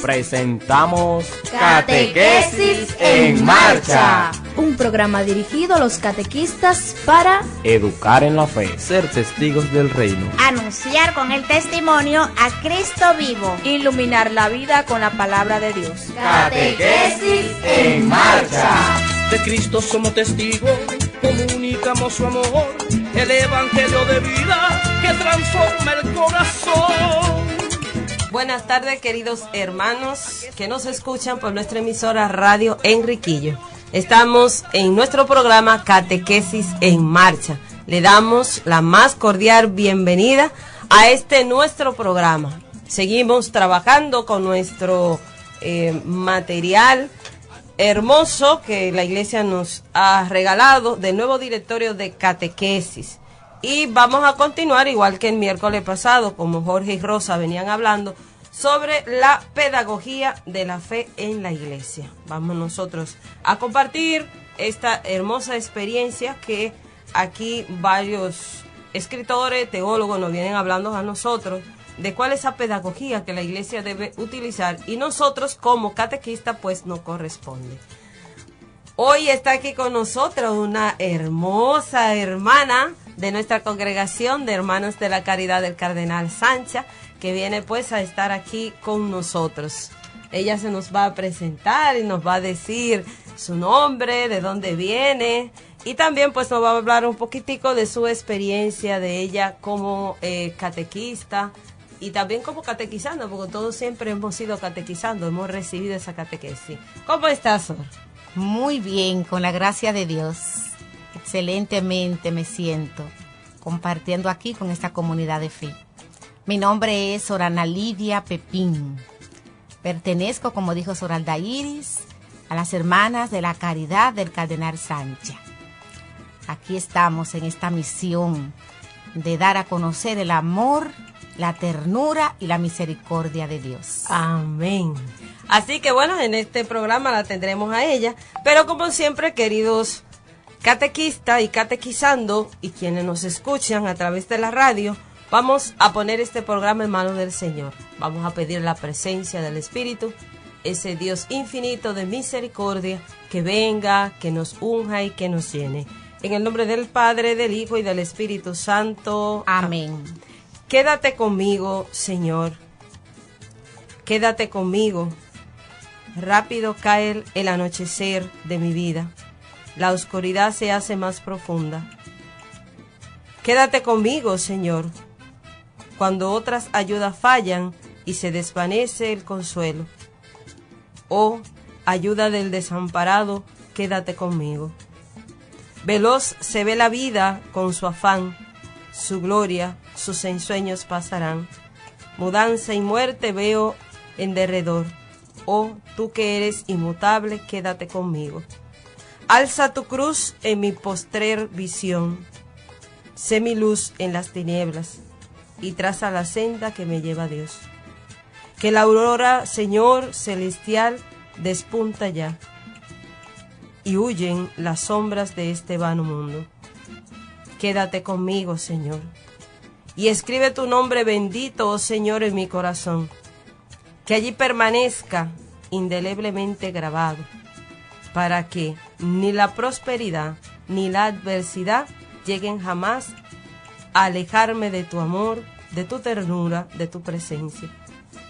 presentamos Catequesis en Marcha, un programa dirigido a los catequistas para educar en la fe, ser testigos del reino, anunciar con el testimonio a Cristo vivo, iluminar la vida con la palabra de Dios. Catequesis en Marcha. De Cristo somos testigos, comunicamos su amor, el evangelio de vida que transforma el corazón. Buenas tardes, queridos hermanos que nos escuchan por nuestra emisora Radio Enriquillo. Estamos en nuestro programa Catequesis en Marcha. Le damos la más cordial bienvenida a este nuestro programa. Seguimos trabajando con nuestro material hermoso que la iglesia nos ha regalado del nuevo directorio de catequesis. Y vamos a continuar, igual que el miércoles pasado, como Jorge y Rosa venían hablando, sobre la pedagogía de la fe en la iglesia. Vamos nosotros a compartir esta hermosa experiencia que aquí varios escritores, teólogos nos vienen hablando a nosotros de cuál es esa pedagogía que la iglesia debe utilizar y nosotros como catequistas pues nos corresponde. Hoy está aquí con nosotros una hermosa hermana de nuestra congregación de Hermanos de la Caridad del Cardenal Sancha, que viene pues a estar aquí con nosotros. Ella se nos va a presentar y nos va a decir su nombre, de dónde viene, y también pues nos va a hablar un poquitico de su experiencia de ella como catequista y también como catequizando, porque todos siempre hemos sido catequizando, hemos recibido esa catequesis. ¿Cómo estás, Sor? Muy bien, con la gracia de Dios. Excelentemente me siento compartiendo aquí con esta comunidad de fe. Mi nombre es Sor Ana Lidia Pepín. Pertenezco, como dijo Sor Alda Iris, a las Hermanas de la Caridad del Cardenal Sancha. Aquí estamos en esta misión de dar a conocer el amor, la ternura y la misericordia de Dios. Amén. Así que bueno, en este programa la tendremos a ella, pero como siempre, queridos catequistas y catequizando y quienes nos escuchan a través de la radio, vamos a poner este programa en manos del Señor. Vamos a pedir la presencia del Espíritu, ese Dios infinito de misericordia, que venga, que nos unja y que nos llene. En el nombre del Padre, del Hijo y del Espíritu Santo. Amén. Quédate conmigo, Señor. Quédate conmigo. Rápido cae el anochecer de mi vida. La oscuridad se hace más profunda. Quédate conmigo, Señor. Cuando otras ayudas fallan y se desvanece el consuelo. Oh, ayuda del desamparado, quédate conmigo. Veloz se ve la vida con su afán, su gloria, sus ensueños pasarán. Mudanza y muerte veo en derredor. Oh, tú que eres inmutable, quédate conmigo. Alza tu cruz en mi postrer visión. Sé mi luz en las tinieblas y traza la senda que me lleva a Dios. Que la aurora, Señor celestial, despunta ya y huyen las sombras de este vano mundo. Quédate conmigo, Señor, y escribe tu nombre bendito, oh Señor, en mi corazón, que allí permanezca indeleblemente grabado, para que ni la prosperidad ni la adversidad lleguen jamás a alejarme de tu amor, de tu ternura, de tu presencia.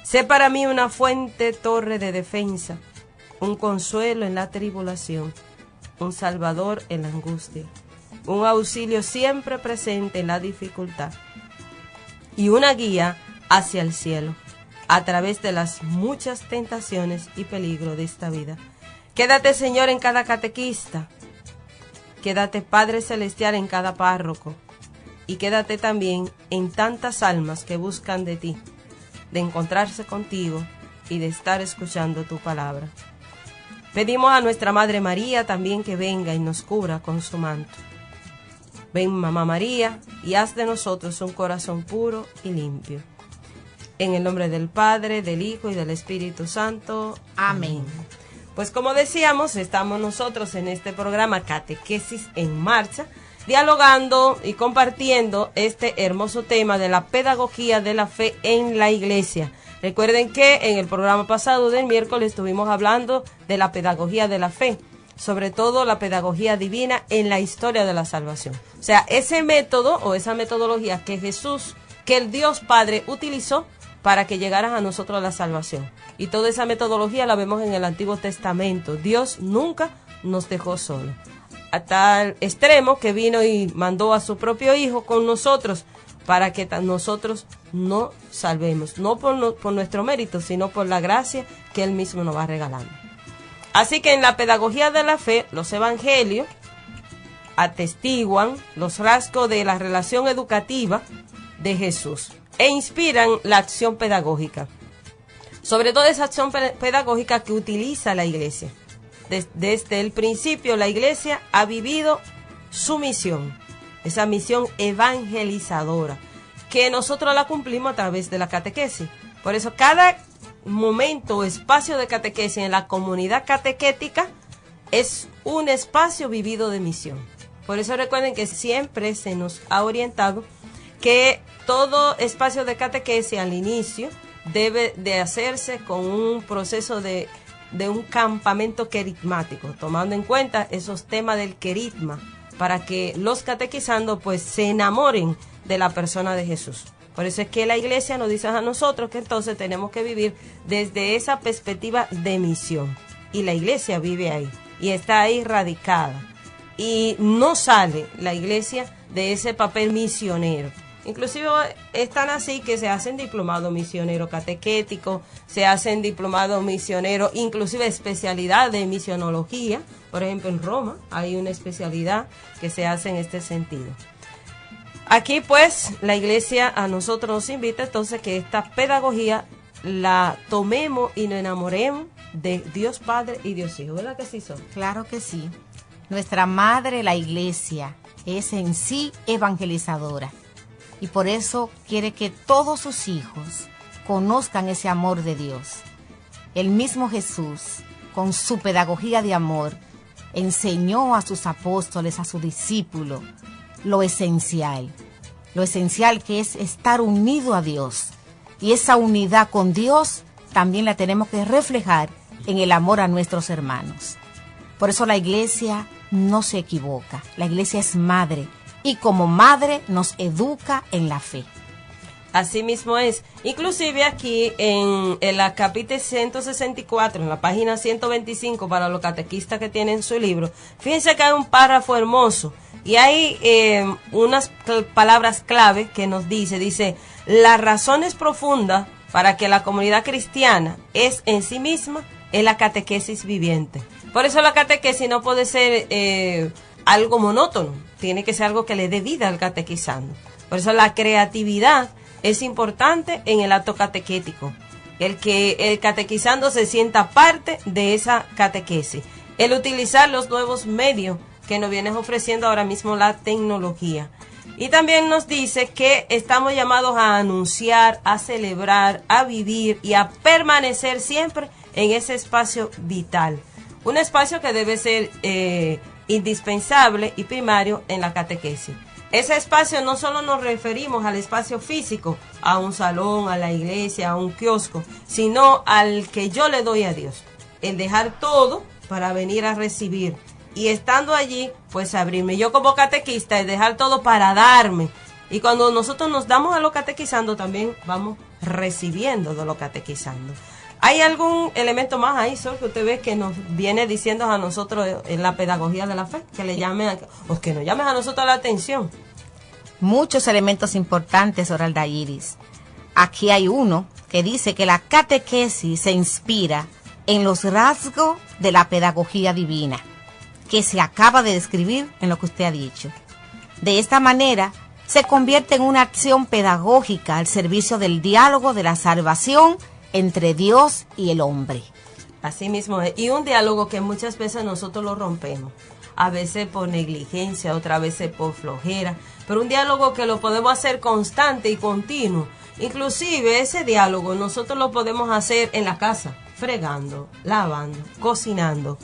Sé para mí una fuente, torre de defensa, un consuelo en la tribulación, un salvador en la angustia, un auxilio siempre presente en la dificultad y una guía hacia el cielo a través de las muchas tentaciones y peligros de esta vida. Quédate, Señor, en cada catequista. Quédate, Padre Celestial, en cada párroco. Y quédate también en tantas almas que buscan de ti, de encontrarse contigo y de estar escuchando tu palabra. Pedimos a nuestra Madre María también que venga y nos cubra con su manto. Ven, Mamá María, y haz de nosotros un corazón puro y limpio. En el nombre del Padre, del Hijo y del Espíritu Santo. Amén. Pues como decíamos, estamos nosotros en este programa Catequesis en Marcha, dialogando y compartiendo este hermoso tema de la pedagogía de la fe en la iglesia. Recuerden que en el programa pasado del miércoles estuvimos hablando de la pedagogía de la fe, sobre todo la pedagogía divina en la historia de la salvación. O sea, ese método o esa metodología que Jesús, que el Dios Padre utilizó para que llegara a nosotros la salvación. Y toda esa metodología la vemos en el Antiguo Testamento. Dios nunca nos dejó solos. A tal extremo que vino y mandó a su propio Hijo con nosotros para que nosotros nos salvemos. No por nuestro mérito, sino por la gracia que Él mismo nos va regalando. Así que en la pedagogía de la fe, los evangelios atestiguan los rasgos de la relación educativa de Jesús e inspiran la acción pedagógica. Sobre todo esa acción pedagógica que utiliza la Iglesia. Desde el principio la Iglesia ha vivido su misión, esa misión evangelizadora, que nosotros la cumplimos a través de la catequesis. Por eso cada momento o espacio de catequesis en la comunidad catequética es un espacio vivido de misión. Por eso recuerden que siempre se nos ha orientado que todo espacio de catequesis al inicio debe de hacerse con un proceso de un campamento queritmático, tomando en cuenta esos temas del queritma, para que los catequizandos pues se enamoren de la persona de Jesús. Por eso es que la Iglesia nos dice a nosotros que entonces tenemos que vivir desde esa perspectiva de misión. Y la Iglesia vive ahí, y está ahí radicada. Y no sale la Iglesia de ese papel misionero. Inclusive están así que se hacen diplomados misioneros catequéticos, se hacen diplomados misioneros, inclusive especialidad de misionología. Por ejemplo, en Roma hay una especialidad que se hace en este sentido. Aquí pues la Iglesia a nosotros nos invita entonces que esta pedagogía la tomemos y nos enamoremos de Dios Padre y Dios Hijo. ¿Verdad que sí son? Claro que sí. Nuestra madre, la Iglesia, es en sí evangelizadora. Y por eso quiere que todos sus hijos conozcan ese amor de Dios. El mismo Jesús, con su pedagogía de amor, enseñó a sus apóstoles, a sus discípulos, lo esencial que es estar unido a Dios. Y esa unidad con Dios también la tenemos que reflejar en el amor a nuestros hermanos. Por eso la Iglesia no se equivoca. La Iglesia es madre. Y como madre nos educa en la fe. Así mismo es. Inclusive aquí en la capítulo 164, en la página 125, para los catequistas que tienen su libro, fíjense que hay un párrafo hermoso. Y hay unas palabras clave que nos dice, las razones profundas para que la comunidad cristiana es en sí misma es la catequesis viviente. Por eso la catequesis no puede ser algo monótono, tiene que ser algo que le dé vida al catequizando. Por eso la creatividad es importante en el acto catequético, el que el catequizando se sienta parte de esa catequesis, el utilizar los nuevos medios que nos viene ofreciendo ahora mismo la tecnología. Y también nos dice que estamos llamados a anunciar, a celebrar, a vivir y a permanecer siempre en ese espacio vital, un espacio que debe ser indispensable y primario en la catequesis. Ese espacio no solo nos referimos al espacio físico, a un salón, a la iglesia, a un kiosco, sino al que yo le doy a Dios. El dejar todo para venir a recibir. Y estando allí, pues abrirme. Yo como catequista, es dejar todo para darme. Y cuando nosotros nos damos a lo catequizando, también vamos recibiendo de lo catequizando. ¿Hay algún elemento más ahí, Sol, que usted ve que nos viene diciendo a nosotros en la pedagogía de la fe? Que le llame o que nos llame a nosotros la atención. Muchos elementos importantes, Oralda Iris. Aquí hay uno que dice que la catequesis se inspira en los rasgos de la pedagogía divina, que se acaba de describir en lo que usted ha dicho. De esta manera, se convierte en una acción pedagógica al servicio del diálogo de la salvación entre Dios y el hombre. Así mismo es. Y un diálogo que muchas veces nosotros lo rompemos. A veces por negligencia, otras veces por flojera. Pero un diálogo que lo podemos hacer constante y continuo. Inclusive ese diálogo nosotros lo podemos hacer en la casa, fregando, lavando, cocinando.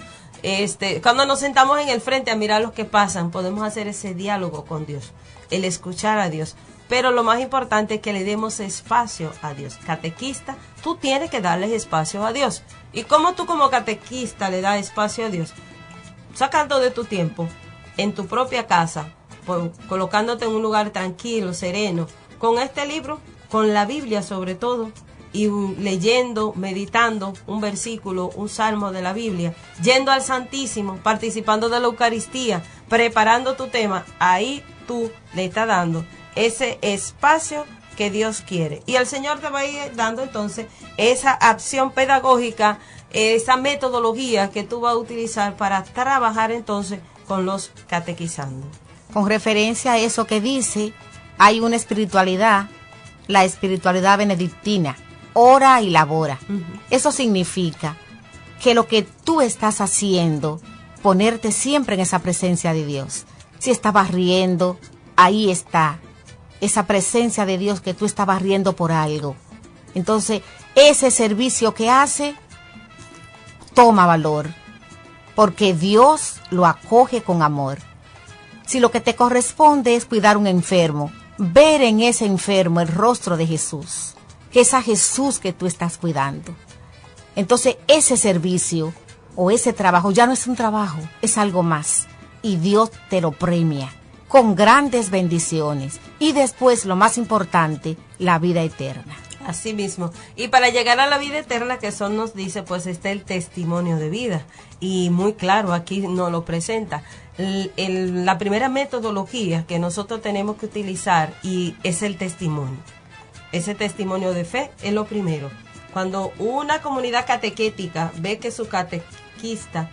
Cuando nos sentamos en el frente a mirar los que pasan, podemos hacer ese diálogo con Dios. El escuchar a Dios. pero lo más importante es que le demos espacio a Dios. Catequista, tú tienes que darle espacio a Dios. ¿Y cómo tú como catequista le das espacio a Dios? Sacando de tu tiempo, en tu propia casa, colocándote en un lugar tranquilo, sereno, con este libro, con la Biblia sobre todo, y leyendo, meditando un versículo, un salmo de la Biblia, yendo al Santísimo, participando de la Eucaristía, preparando tu tema, ahí tú le estás dando ese espacio que Dios quiere. Y el Señor te va a ir dando entonces esa acción pedagógica, esa metodología que tú vas a utilizar para trabajar entonces con los catequizando. Con referencia a eso que dice, hay una espiritualidad, la espiritualidad benedictina, ora y labora. Eso significa que lo que tú estás haciendo, ponerte siempre en esa presencia de Dios. Si estabas riendo, ahí está esa presencia de Dios que tú estabas riendo por algo. Entonces, ese servicio que hace, toma valor, porque Dios lo acoge con amor. Si lo que te corresponde es cuidar a un enfermo, ver en ese enfermo el rostro de Jesús, que es a Jesús que tú estás cuidando. Entonces, ese servicio o ese trabajo ya no es un trabajo, es algo más. Y Dios te lo premia con grandes bendiciones. Y después, lo más importante, la vida eterna. Así mismo. Y para llegar a la vida eterna, que son nos dice, pues está el testimonio de vida. Y muy claro, aquí nos lo presenta. La primera metodología que nosotros tenemos que utilizar y es el testimonio. Ese testimonio de fe es lo primero. Cuando una comunidad catequética ve que su catequista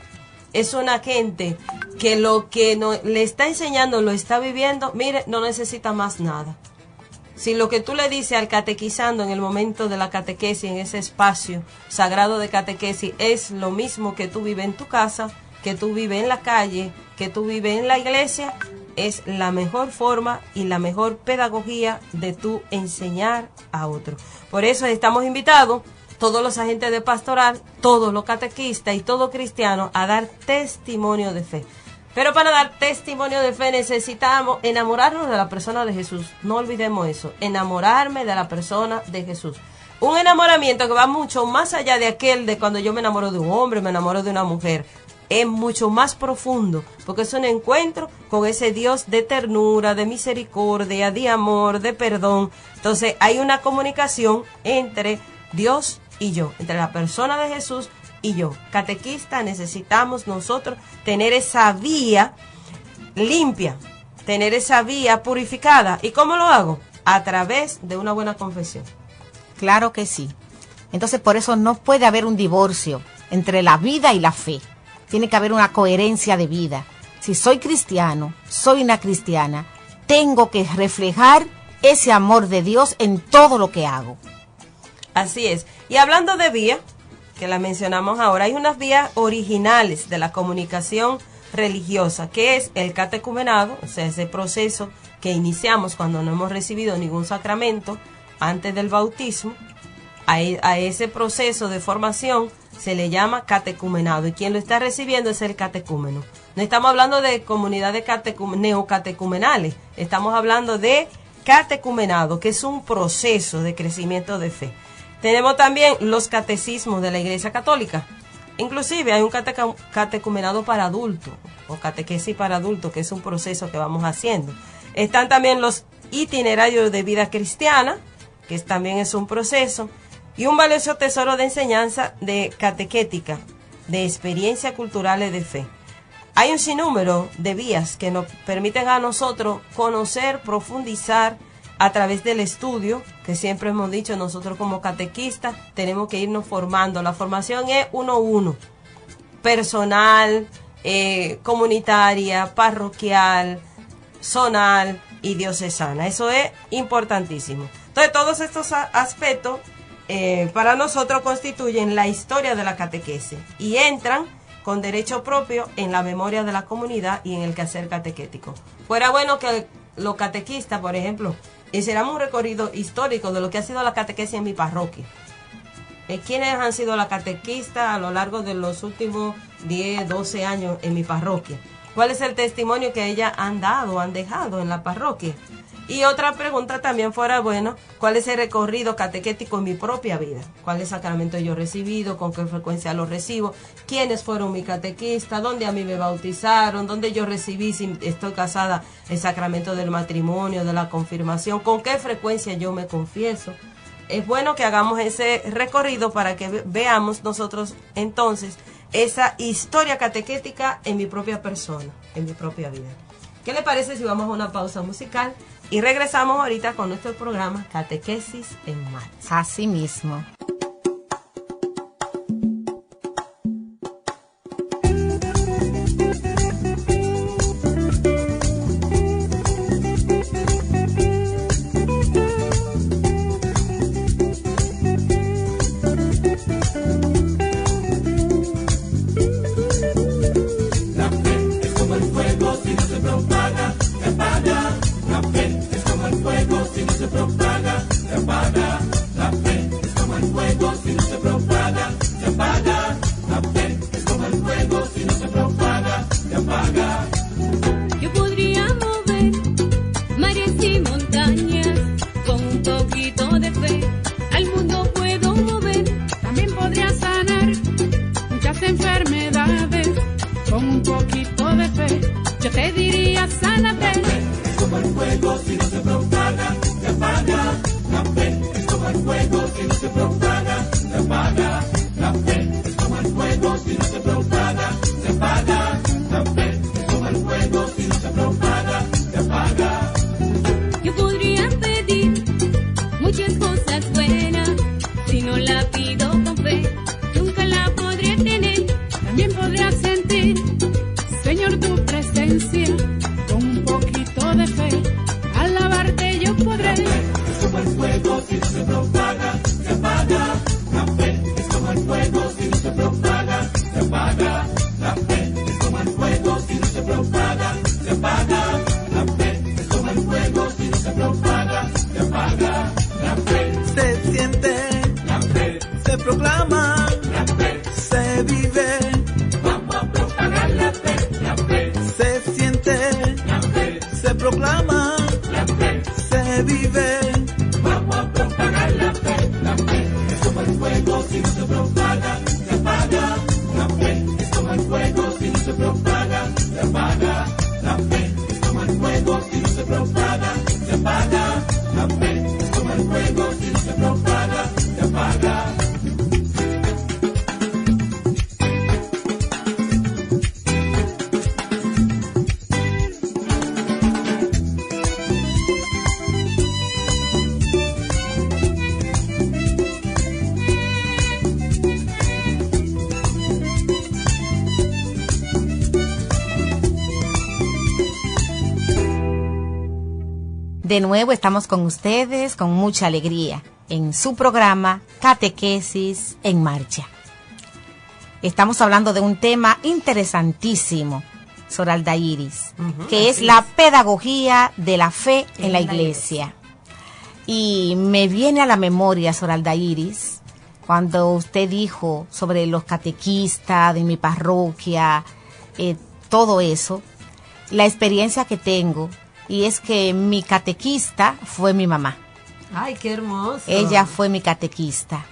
es una gente que lo que le está enseñando lo está viviendo, mire, no necesita más nada. Si lo que tú le dices al catequizando en el momento de la catequesis, en ese espacio sagrado de catequesis, es lo mismo que tú vives en tu casa, que tú vives en la calle, que tú vives en la iglesia, es la mejor forma y la mejor pedagogía de tú enseñar a otro. Por eso estamos invitados, todos los agentes de pastoral, todos los catequistas y todo cristiano, a dar testimonio de fe. Pero para dar testimonio de fe necesitamos enamorarnos de la persona de Jesús. No olvidemos eso, enamorarme de la persona de Jesús. Un enamoramiento que va mucho más allá de aquel de cuando yo me enamoro de un hombre, me enamoro de una mujer. Es mucho más profundo, porque es un encuentro con ese Dios de ternura, de misericordia, de amor, de perdón. Entonces hay una comunicación entre Dios y yo, entre la persona de Jesús y yo. Catequista, necesitamos nosotros tener esa vía limpia, tener esa vía purificada. ¿Y cómo lo hago? A través de una buena confesión. Claro que sí. Entonces, por eso no puede haber un divorcio entre la vida y la fe. Tiene que haber una coherencia de vida. Si soy cristiano, soy una cristiana, tengo que reflejar ese amor de Dios en todo lo que hago. Así es. Y hablando de vía, que la mencionamos ahora, hay unas vías originales de la comunicación religiosa, que es el catecumenado, o sea, ese proceso que iniciamos cuando no hemos recibido ningún sacramento antes del bautismo. A ese proceso de formación se le llama catecumenado, y quien lo está recibiendo es el catecúmeno. No estamos hablando de comunidades neocatecumenales, estamos hablando de catecumenado, que es un proceso de crecimiento de fe. Tenemos también los catecismos de la Iglesia Católica. Inclusive hay un catecumenado para adultos, o catequesis para adultos, que es un proceso que vamos haciendo. Están también los itinerarios de vida cristiana, que también es un proceso, y un valioso tesoro de enseñanza de catequética, de experiencias culturales de fe. Hay un sinnúmero de vías que nos permiten a nosotros conocer, profundizar a través del estudio, que siempre hemos dicho, nosotros como catequistas tenemos que irnos formando. La formación es 1-1, personal, comunitaria, parroquial, zonal y diocesana. Eso es importantísimo. Entonces, todos estos aspectos para nosotros constituyen la historia de la catequesis y entran con derecho propio en la memoria de la comunidad y en el quehacer catequético. Fuera bueno que los catequistas, por ejemplo, hiciéramos un recorrido histórico de lo que ha sido la catequesis en mi parroquia. ¿Quiénes han sido la catequista a lo largo de los últimos 10, 12 años en mi parroquia? ¿Cuál es el testimonio que ellas han dado, han dejado en la parroquia? Y otra pregunta también fuera, bueno, ¿cuál es el recorrido catequético en mi propia vida? ¿Cuáles sacramentos yo he recibido? ¿Con qué frecuencia los recibo? ¿Quiénes fueron mis catequistas? ¿Dónde a mí me bautizaron? ¿Dónde yo recibí, si estoy casada, el sacramento del matrimonio, de la confirmación? ¿Con qué frecuencia yo me confieso? Es bueno que hagamos ese recorrido para que veamos nosotros entonces esa historia catequética en mi propia persona, en mi propia vida. ¿Qué le parece si vamos a una pausa musical y regresamos ahorita con nuestro programa Catequesis en Marcha? Así mismo. Yo podría mover mares y montañas con un poquito de fe. Al mundo puedo mover. También podría sanar muchas enfermedades con un poquito de fe. Yo te diría, sánate. La fe es como el fuego, si no se propaga, se apaga. La fe es como el fuego, si no se propaga, se apaga. La fe es como el fuego, si no se propaga, se apaga. La fe es como el fuego, si no se propaga, se apaga. Yo podría pedir muchas cosas buenas, si no la pido con fe, nunca la podré tener. También podría sentir, Señor, tu presencia con un poquito de fe. Alabarte yo podré. La fe es como el fuego, si no se propaga, se apaga. La fe es como el fuego, si no se propaga, se apaga. La fe es como el fuego, si no se propaga, se apaga. La fe es como el fuego, si no se propaga, se apaga. La fe se siente, la fe se proclama, la fe se vive, vamos a propagar la fe, la fe se siente, la fe se proclama, la fe se vive, vamos a propagar la fe, la fe es como el fuego, si no se propaga, se apaga. La fe es como el fuego, si no se propaga, se apaga. La fe es como el fuego, si no se propaga, se apaga. La fe es como el fuego, si no se propaga, se apaga. De nuevo estamos con ustedes con mucha alegría en su programa Catequesis en Marcha. Estamos hablando de un tema interesantísimo, Soralda Iris, que es la pedagogía de la fe en la iglesia. Y me viene a la memoria, Soralda Iris, cuando usted dijo sobre los catequistas de mi parroquia, todo eso, la experiencia que tengo. Y es que mi catequista fue mi mamá. ¡Ay, qué hermoso! Ella fue mi catequista.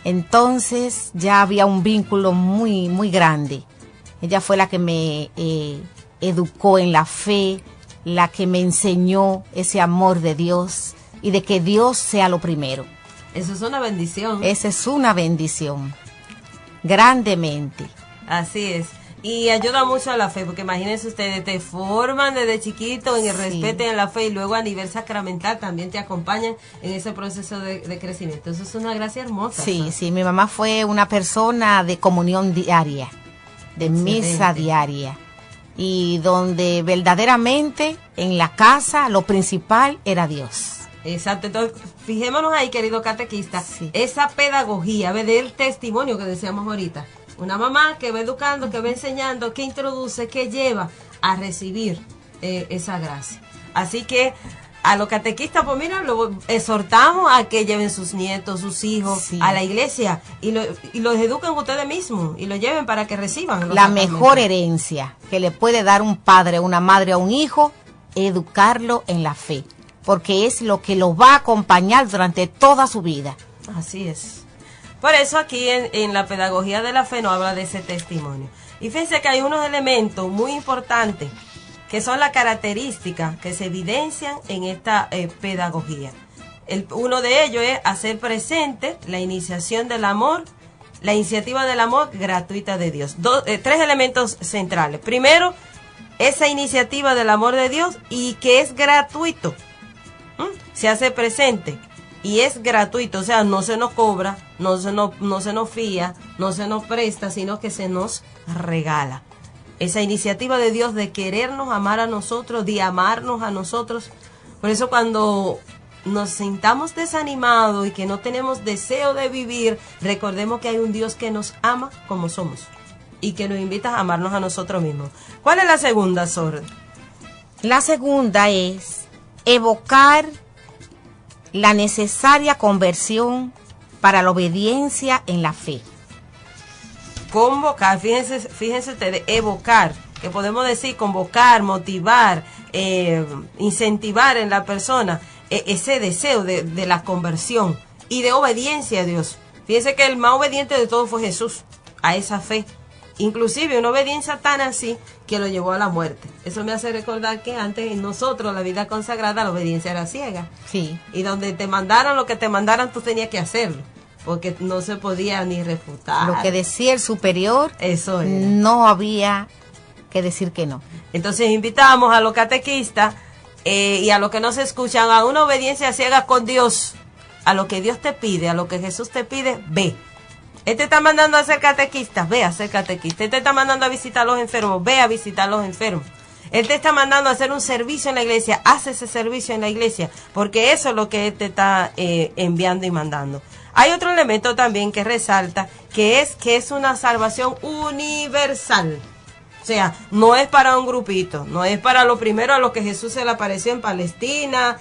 Entonces ya había un vínculo muy, muy grande. Ella fue la que me educó en la fe, la que me enseñó ese amor de Dios y de que Dios sea lo primero. Eso es una bendición. Esa es una bendición. Grandemente. Así es. Y ayuda mucho a la fe, porque imagínense ustedes, te forman desde chiquito en el respeto y en la fe, y luego a nivel sacramental también te acompañan en ese proceso de crecimiento. Eso es una gracia hermosa. Sí, ¿no? sí, mi mamá fue una persona de comunión diaria, de Excelente. Misa diaria, y donde verdaderamente en la casa lo principal era Dios. Exacto, entonces fijémonos ahí, querido catequista, Sí. esa pedagogía, del testimonio que decíamos ahorita. Una mamá que va educando, que va enseñando, que introduce, que lleva a recibir esa gracia. Así que a los catequistas, pues mira, lo exhortamos a que lleven sus nietos, sus hijos Sí. a la iglesia y los eduquen ustedes mismos y los lleven para que reciban los La sacramentos. mejor herencia que le puede dar un padre, una madre a un hijo, educarlo en la fe. porque es lo que lo va a acompañar durante toda su vida. Así es. Por eso aquí en la pedagogía de la fe nos habla de ese testimonio. Y fíjense que hay unos elementos muy importantes que son las características que se evidencian en esta pedagogía. Uno de ellos es hacer presente la iniciación del amor, la iniciativa del amor gratuita de Dios. Tres elementos centrales. Primero, esa iniciativa del amor de Dios y que es gratuito. Se hace presente y es gratuito, o sea, no se nos cobra, no se nos fía, no se nos presta, sino que se nos regala. Esa iniciativa de Dios de querernos amar a nosotros, de amarnos a nosotros. Por eso cuando nos sintamos desanimados y que no tenemos deseo de vivir, recordemos que hay un Dios que nos ama como somos y que nos invita a amarnos a nosotros mismos. ¿Cuál es la segunda, Sor? La segunda es evocar la necesaria conversión para la obediencia en la fe. Convocar, fíjense ustedes, evocar, que podemos decir convocar, motivar, incentivar en la persona ese deseo de la conversión y de obediencia a Dios. Fíjense que el más obediente de todos fue Jesús, a esa fe. Inclusive una obediencia tan así que lo llevó a la muerte. Eso me hace recordar que antes nosotros, la vida consagrada, la obediencia era ciega. Sí. Y donde te mandaron lo que te mandaran, tú tenías que hacerlo. Porque no se podía ni refutar. Lo que decía el superior, eso era. No había que decir que no. Entonces invitamos a los catequistas y a los que no se escuchan a una obediencia ciega con Dios. A lo que Dios te pide, a lo que Jesús te pide, ve. Él te está mandando a ser catequista, ve a ser catequista. Él te está mandando a visitar a los enfermos, ve a visitar a los enfermos. Él te está mandando a hacer un servicio en la iglesia, haz ese servicio en la iglesia, porque eso es lo que Él te está enviando y mandando. Hay otro elemento también que resalta, que es una salvación universal. O sea, no es para un grupito, no es para lo primero a lo que Jesús se le apareció en Palestina,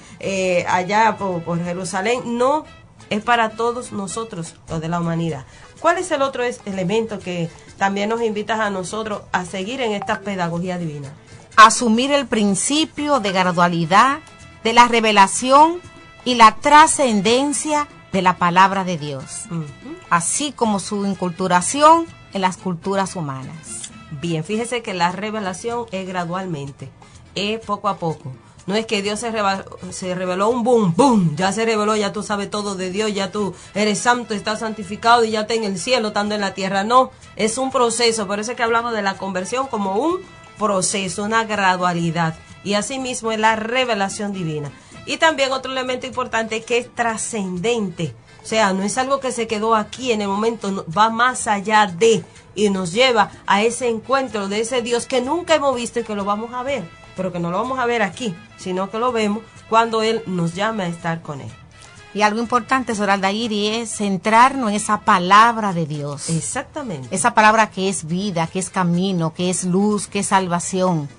allá por Jerusalén, no, es para todos nosotros, los de la humanidad. ¿Cuál es el otro elemento que también nos invita a nosotros a seguir en esta pedagogía divina? Asumir el principio de gradualidad, de la revelación y la trascendencia de la palabra de Dios, así como su inculturación en las culturas humanas. Bien, fíjese que la revelación es gradualmente, es poco a poco. No es que Dios se reveló un boom, ya se reveló, ya tú sabes todo de Dios, ya tú eres santo, estás santificado y ya estás en el cielo, estando en la tierra. No, es un proceso, por eso es que hablamos de la conversión como un proceso, una gradualidad. Y asimismo es la revelación divina. Y también otro elemento importante que es trascendente. O sea, no es algo que se quedó aquí en el momento, va más allá de y nos lleva a ese encuentro de ese Dios que nunca hemos visto y que lo vamos a ver, pero que no lo vamos a ver aquí, sino que lo vemos cuando Él nos llame a estar con Él. Y algo importante, Sor Aldairi, es centrarnos en esa palabra de Dios. Exactamente. Esa palabra que es vida, que es camino, que es luz, que es salvación,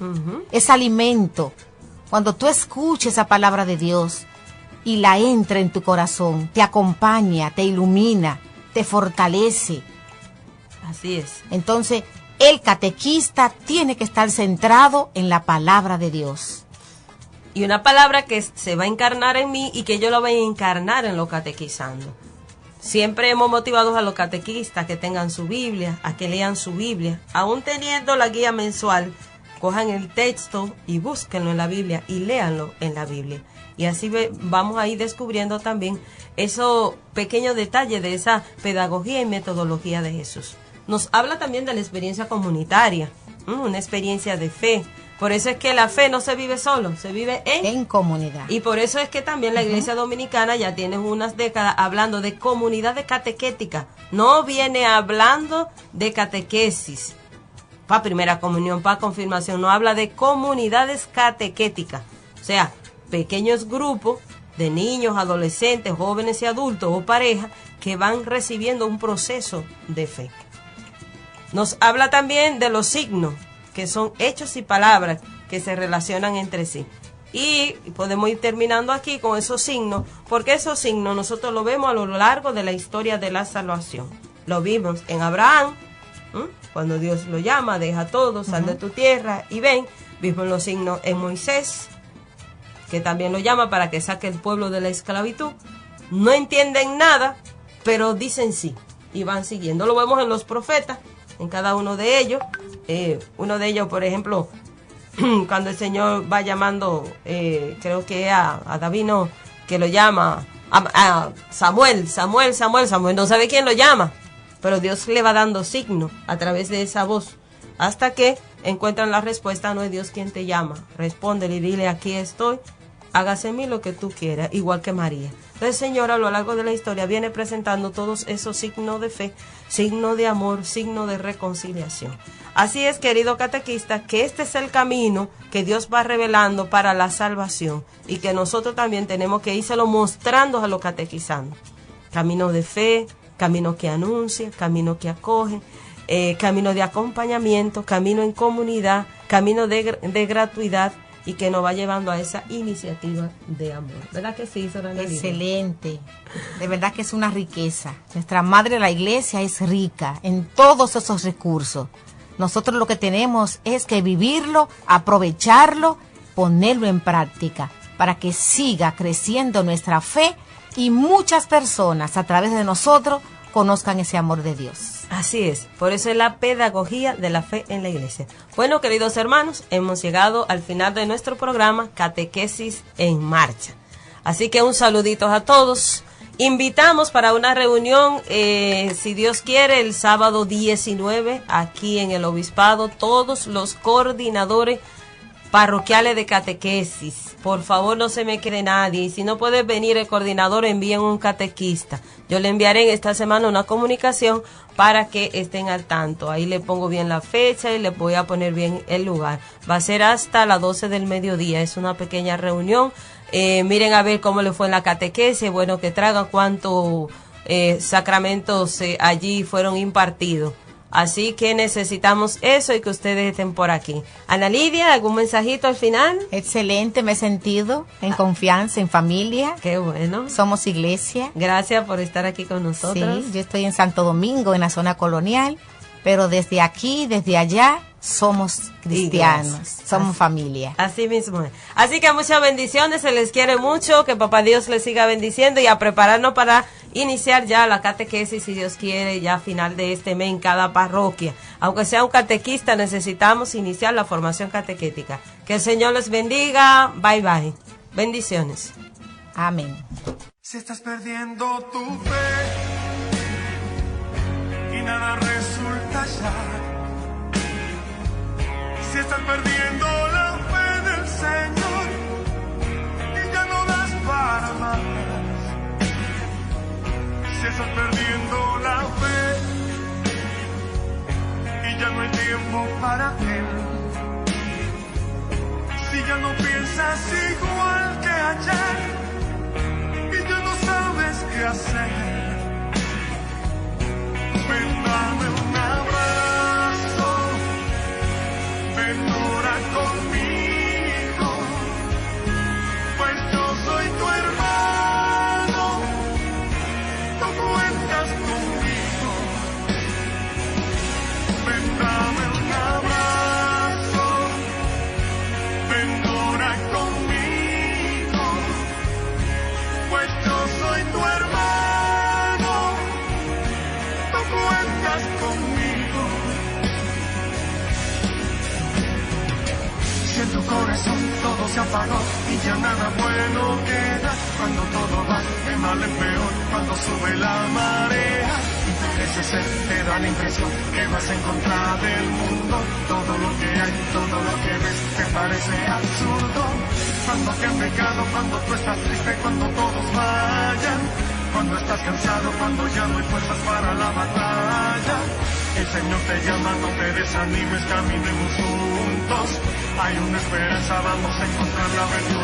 es alimento. Cuando tú escuches esa palabra de Dios y la entra en tu corazón, te acompaña, te ilumina, te fortalece. Así es. Entonces, el catequista tiene que estar centrado en la palabra de Dios. Y una palabra que se va a encarnar en mí y que yo la voy a encarnar en los catequizando. Siempre hemos motivado a los catequistas que tengan su Biblia, a que lean su Biblia. Aún teniendo la guía mensual, cojan el texto y búsquenlo en la Biblia y léanlo en la Biblia. Y así vamos a ir descubriendo también esos pequeños detalles de esa pedagogía y metodología de Jesús. Nos habla también de la experiencia comunitaria, una experiencia de fe. Por eso es que la fe no se vive solo, se vive en comunidad. Y por eso es que también la Iglesia Dominicana ya tiene unas décadas hablando de comunidad de catequética. No viene hablando de catequesis para primera comunión, para confirmación. No habla de comunidades catequéticas. O sea, pequeños grupos de niños, adolescentes, jóvenes y adultos o parejas que van recibiendo un proceso de fe. Nos habla también de los signos, que son hechos y palabras que se relacionan entre sí. Y podemos ir terminando aquí con esos signos, porque esos signos nosotros los vemos a lo largo de la historia de la salvación. Lo vimos en Abraham, cuando Dios lo llama, deja todo, sal de tu tierra y ven. Vimos los signos en Moisés, que también lo llama para que saque el pueblo de la esclavitud. No entienden nada, pero dicen sí y van siguiendo. Lo vemos en los profetas, en cada uno de ellos. Uno de ellos, por ejemplo, cuando el Señor va llamando, creo que a David, no, que lo llama a Samuel, no sabe quién lo llama, pero Dios le va dando signo a través de esa voz, hasta que encuentran la respuesta. No es Dios quien te llama, respóndele y dile: aquí estoy, hágase en mí lo que tú quieras, igual que María. Entonces, Señor, a lo largo de la historia viene presentando todos esos signos de fe, signo de amor, signo de reconciliación. Así es, querido catequista, que este es el camino que Dios va revelando para la salvación y que nosotros también tenemos que írselo mostrando a los catequizandos. Camino de fe, camino que anuncia, camino que acoge, camino de acompañamiento, camino en comunidad, camino de gratuidad, y que nos va llevando a esa iniciativa de amor. ¿Verdad que sí, Sorana? Excelente. De verdad que es una riqueza. Nuestra Madre la Iglesia es rica en todos esos recursos. Nosotros lo que tenemos es que vivirlo, aprovecharlo, ponerlo en práctica para que siga creciendo nuestra fe y muchas personas a través de nosotros conozcan ese amor de Dios. Así es, por eso es la pedagogía de la fe en la iglesia. Bueno, queridos hermanos, hemos llegado al final de nuestro programa Catequesis en Marcha. Así que un saludito a todos. Invitamos para una reunión, si Dios quiere, el sábado 19, aquí en el Obispado, todos los coordinadores parroquiales de catequesis. Por favor, no se me quede nadie. Y si no puede venir el coordinador, envíen un catequista. Yo le enviaré en esta semana una comunicación para que estén al tanto. Ahí le pongo bien la fecha y le voy a poner bien el lugar. Va a ser hasta las 12 del mediodía. Es una pequeña reunión. Miren a ver cómo le fue en la catequesis. Bueno, que traigan cuántos sacramentos allí fueron impartidos. Así que necesitamos eso y que ustedes estén por aquí. Ana Lidia, ¿algún mensajito al final? Excelente, me he sentido en confianza, en familia. Qué bueno. Somos iglesia. Gracias por estar aquí con nosotros. Sí, yo estoy en Santo Domingo, en la zona colonial, pero desde aquí, desde allá, somos cristianos, somos familia. Así mismo es. Así que muchas bendiciones, se les quiere mucho, que Papá Dios les siga bendiciendo y a prepararnos para iniciar ya la catequesis, si Dios quiere, ya a final de este mes en cada parroquia. Aunque sea un catequista, necesitamos iniciar la formación catequética. Que el Señor les bendiga. Bye, bye. Bendiciones. Amén. Si estás perdiendo tu fe y nada resulta ya, si estás perdiendo la fe del Señor y ya no das para más, si estás perdiendo la fe y ya no hay tiempo para Él, si ya no piensas igual que ayer y ya no sabes qué hacer, ven, dame un abrazo, ven, ora conmigo, pues yo soy tu hermano, tú cuentas conmigo, ven, dame un abrazo, ven, ora conmigo, pues yo soy tu hermano, tú cuentas conmigo. Si en tu corazón todo se apagó y ya nada bueno queda, cuando todo va de mal en peor, cuando sube la marea y tu crecer te da la impresión que vas en contra del mundo, todo lo que hay, todo lo que ves te parece absurdo, cuando te han pecado, cuando tú estás triste, cuando todos vayan, cuando estás cansado, cuando ya no hay fuerzas para la batalla, el Señor te llama, no te desanimes, caminemos juntos, hay una esperanza, vamos a encontrar la verdad.